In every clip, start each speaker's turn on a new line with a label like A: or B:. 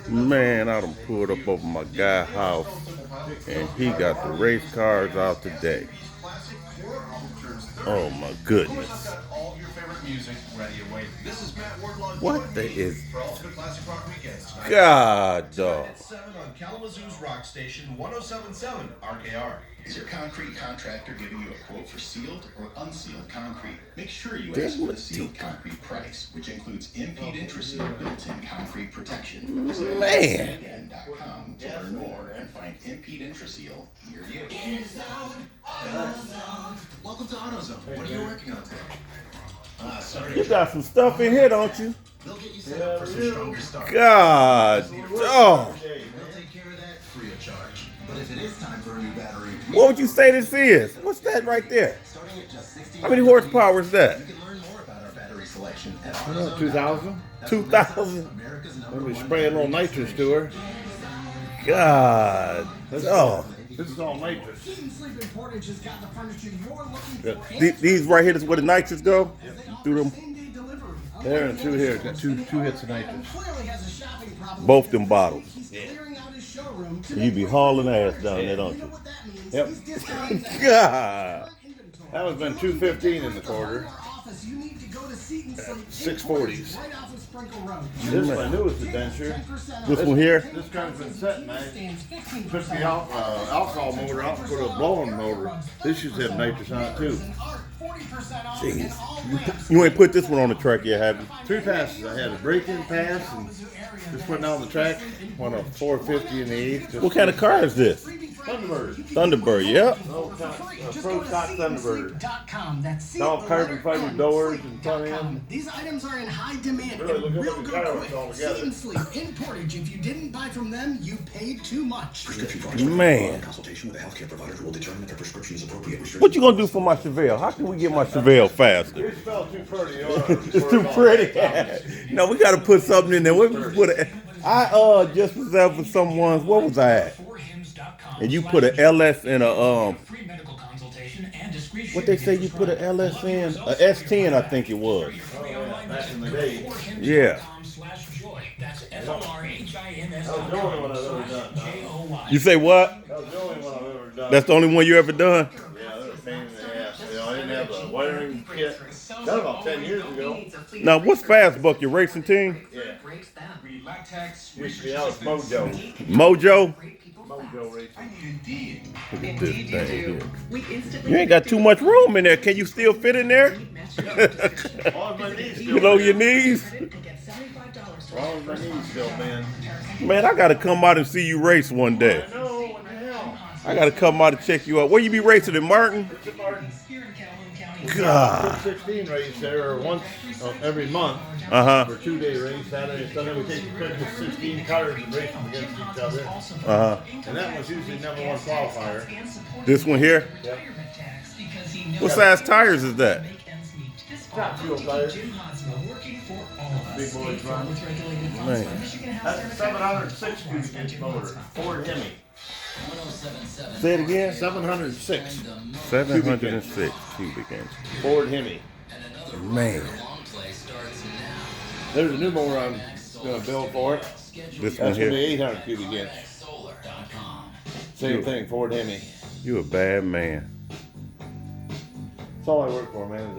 A: Man, I done pulled up over my guy's house and he got the race cars out today. Oh my goodness. What the is God dog?
B: On Kalamazoo's Rock Station 1077 RKR. Is your concrete contractor giving you a quote for sealed or unsealed concrete? Make sure you ask for the sealed concrete price, which includes impede intraseal built-in concrete protection. Visit
A: Man.
B: to learn more and find impede intraseal near you. Welcome to AutoZone. What are you working on today? Sorry.
A: You got some stuff in here, don't you?
B: They'll get you set up for some stronger start.
A: God dog.
B: They'll take care of that free of charge. But if it is time for a new battery,
A: What would you say this is? What's that right there?
B: starting at just $60,
A: How many horsepower is that?
B: you can learn more about our battery selection at
C: 2,000.
A: 2,000?
B: America's
C: Let
B: number
C: me
B: one
C: spray a little nitrous to her.
A: God. Oh.
C: This is all nitrous.
A: These right here is where the nitrous go? Through them,
C: There and through here. Got two hits of nitrous.
A: both them bottles. You be hauling ass down there, don't you?
C: Yep.
A: God.
C: That one's been 215 in the quarter. 640s. This is my newest adventure.
A: This one here?
C: This car's been set, man. Took the alcohol motor out and put a blowing motor. This used to have nitrous on it too.
A: Jeez. You ain't put this one on the track yet, have you?
C: 3 passes. I had a break-in pass and just went down the track. Won a 450 in the 8th.
A: What kind of car is this?
C: Thunderbird.
A: Thunderbird, yep.
C: Pro stock Thunderbird. All carbon fiber doors and front end.
D: These items are in high demand
C: Really
D: and
C: look
D: real
C: up the
D: good
C: car
D: quick.
C: all together.
D: Seat and sleep in Portage. If you didn't buy from them, you paid too much.
A: Man.
B: Consultation with a healthcare provider will determine if their prescription is appropriate.
A: What you gonna do for my Chevelle? How can we get my Chevelle faster?
C: It spelled too pretty.
A: It's too pretty. No, we gotta put something in there. What we put I just was there for someone's. What was I at? And you put an LS in a What they say you put an LS in? A S10, I think it was.
C: Back in the day.
A: Yeah.
C: That was the only one I've ever done.
A: You say what?
C: That was the only one I've ever done.
A: That's the only one you ever done?
C: Yeah, they were a pain in the ass. You know, I didn't have the wiring kit. That was about 10 years ago.
A: Now, what's Fastbuck, your racing team?
C: Yeah. Used to be out with Mojo.
A: Mojo?
C: Mojo Racing.
A: Look at this thing here. You ain't got too much room in there. Can you still fit in there?
C: All my knees still,
A: Below
C: man.
A: your knees?
C: All my knees still, man.
A: Man, I gotta come out and see you race one day.
C: I know, what the hell?
A: I gotta come out and check you out. Where you be racing in Martin?
C: It's a Martin.
A: God.
C: 16 race there once every month
A: Uh-huh.
C: for a 2-day race. Saturday and Sunday we take the pick with 16 cars and race them against each other.
A: Uh-huh.
C: And that was usually number one qualifier.
A: This one here?
C: Yep.
A: What size tires is that?
C: Top fuel tires. Big boys run.
A: Man.
C: That's a 706 cubic inch motor. Ford Hemi.
A: Say it again?
C: 706
A: 706 cubic inch.
C: Ford Hemi.
A: Man.
C: There's a new motor I'm going to build for it.
A: This one
C: That's going to be
A: here.
C: 800 cubic inch. Same thing, Ford Hemi.
A: You a bad man.
C: That's all I work for, man. Is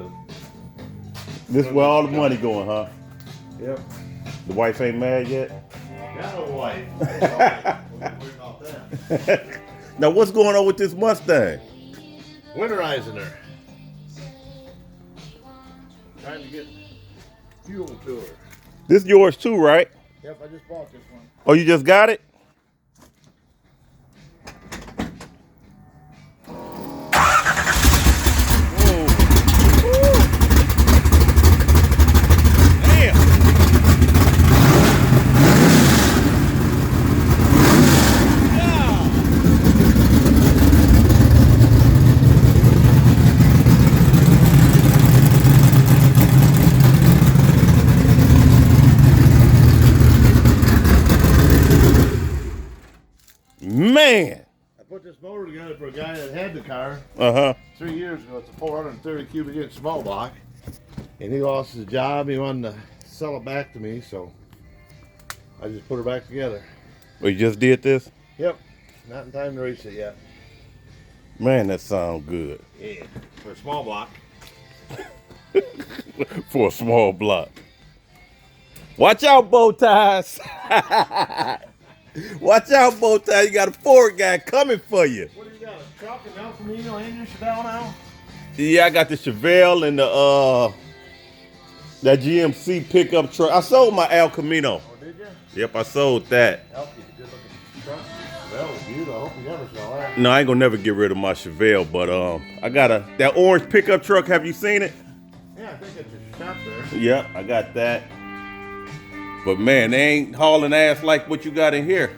C: a,
A: This where all the money going, huh?
C: yep.
A: The wife ain't mad yet?
C: Got no wife. We'll worry about that.
A: Now what's going on with this Mustang?
C: Winterizing her. Trying to get fuel to her.
A: This yours too, right?
C: Yep, I just bought this one.
A: Oh, you just got it? Whoa. Woo. Damn. Man.
C: I put this motor together for a guy that had the car
A: Uh-huh.
C: 3 years ago. It's a 430 cubic inch small block. And he lost his job. He wanted to sell it back to me, so I just put her back together.
A: Oh, you just did this?
C: Yep. Not in time to race it yet.
A: Man, that sounds good.
C: Yeah. For a small block.
A: For a small block. Watch out, bow ties. Watch out, bow ties. You got a Ford guy coming for you.
C: What do you got? A truck, an El Camino, and your Chevelle now?
A: Yeah, I got the Chevelle and the that GMC pickup truck. I sold my El Camino.
C: Oh, did you?
A: Yep, I sold that.
C: Elkie's a good looking truck. Chevelle was beautiful. I hope you never saw that.
A: No, I ain't gonna never get rid of my Chevelle, but I got that orange pickup truck. Have you seen it?
C: Yeah, I think it's a shop there.
A: Yep, I got that. But man, they ain't hauling ass like what you got in here.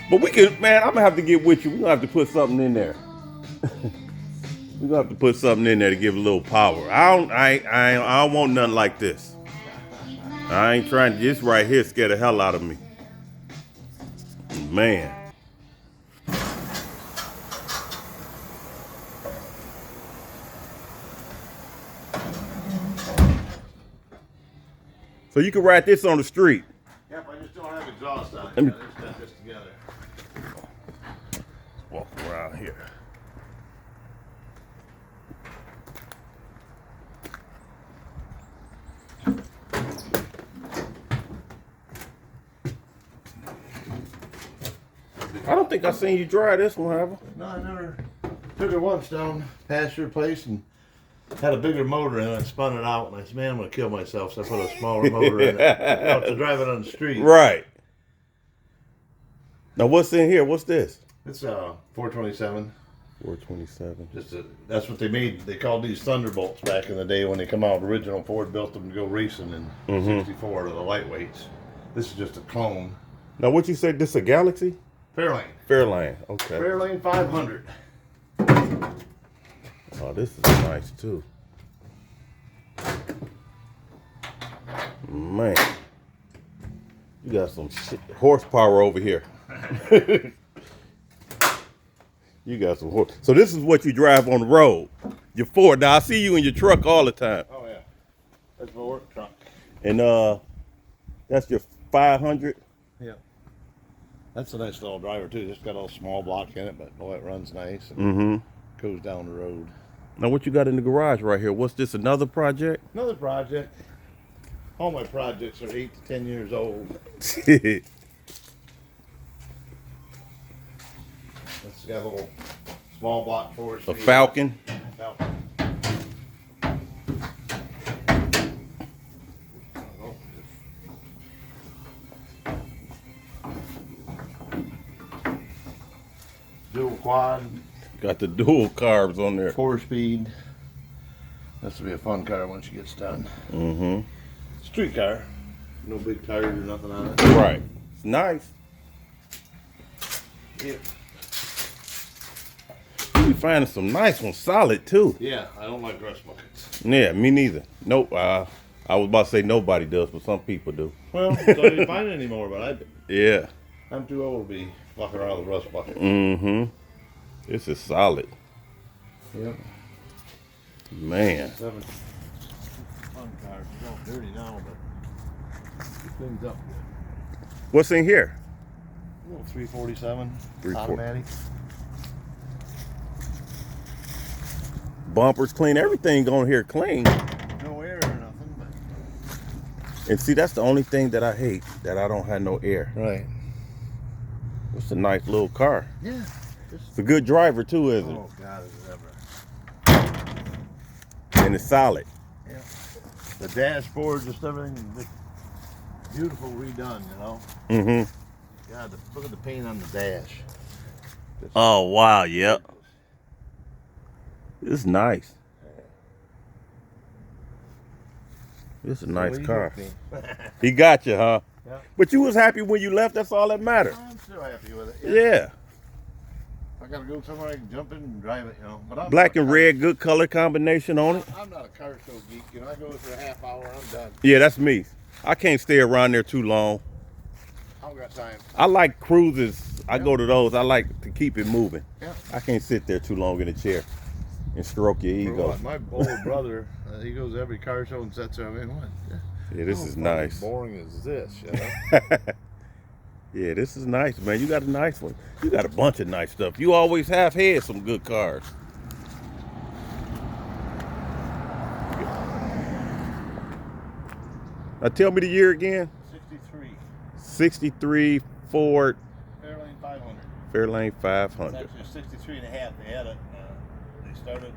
A: But we can, man, I'm gonna have to get with you. We're gonna have to put something in there. We're gonna have to put something in there to give it a little power. I don't want nothing like this. I ain't trying to, this right here scare the hell out of me. Man. So you can ride this on the street.
C: Yep, I just don't have exhaust on it.
A: Let me-
C: I just got this together.
A: Walk around here. I don't think I seen you drive this one, have I?
C: No, I never took her once down past your place and had a bigger motor in it and spun it out. And I said, man, I'm going to kill myself. So I put a smaller motor in it to drive it on the street.
A: Right. Now what's in here? What's this?
C: It's a 427.
A: 427.
C: That's what they made. They called these Thunderbolts back in the day when they come out. Original Ford built them to go racing in 64 to the lightweights. This is just a clone.
A: Now what you said, this a Galaxy?
C: Fairlane.
A: Fairlane, okay.
C: Fairlane 500.
A: Oh, this is nice too. Man. You got some shit, horsepower over here. You got some horse. So this is what you drive on the road. Your Ford. Now I see you in your truck all the time.
C: Oh yeah. That's my work truck.
A: And that's your 500.
C: Yeah. That's a nice little driver too. Just got a little small block in it, but boy, it runs nice and goes down the road.
A: Now what you got in the garage right here? What's this, another project?
C: Another project. All my projects are 8 to 10 years old. It's got a little small block for us.
A: A Falcon.
C: Falcon. Dual quad.
A: Got the dual carbs on there.
C: 4-speed. This will be a fun car once it gets done. Street car. No big tires or nothing on it.
A: Right. It's nice.
C: Yeah.
A: You be finding some nice ones, solid too.
C: Yeah, I don't like rust buckets.
A: Yeah, me neither. Nope. I was about to say nobody does, but some people do.
C: Well, so I didn't find it anymore, but I do.
A: Yeah.
C: I'm too old to be fucking around with rust buckets.
A: This is solid.
C: Yep.
A: Man.
C: 7. Fun car. It's all dirty now, but it cleans up good.
A: What's in here?
C: A little 347.
A: 340.
C: Automatic.
A: Bumpers clean. Everything on here clean.
C: No air or nothing, but.
A: And see, that's the only thing that I hate, that I don't have no air.
C: Right.
A: It's a nice little car.
C: Yeah.
A: It's a good driver too, isn't it?
C: Oh, God, is it ever.
A: And it's solid.
C: Yeah. The dashboard, just everything, just beautiful redone, you know? God, look at the paint on the dash.
A: Oh, wow. Yep. It's nice. It's a nice car. He got you, huh?
C: Yeah.
A: But you was happy when you left. That's all that mattered.
C: I'm still happy with it.
A: Yeah.
C: I gotta go somewhere I can jump in and drive it, you know. But I'm
A: Black
C: not
A: and
C: a
A: red, good color combination on it.
C: I'm not a car show geek, you know. I go for a half hour, I'm done.
A: Yeah, that's me. I can't stay around there too long.
C: I don't got time.
A: I like cruises. I go to those. I like to keep it moving.
C: Yeah.
A: I can't sit there too long in a chair and stroke your
C: For
A: ego.
C: what? My older brother, he goes to every car show and sits there. I mean, what?
A: Yeah, this is nice.
C: Boring as this, you know?
A: Yeah, this is nice, man. You got a nice one. You got a bunch of nice stuff. You always have had some good cars. Now tell me the year again.
C: 63.
A: 63 Ford
C: Fairlane 500.
A: Fairlane
C: It's
A: 500.
C: actually a 63 and a half. They had it. They started in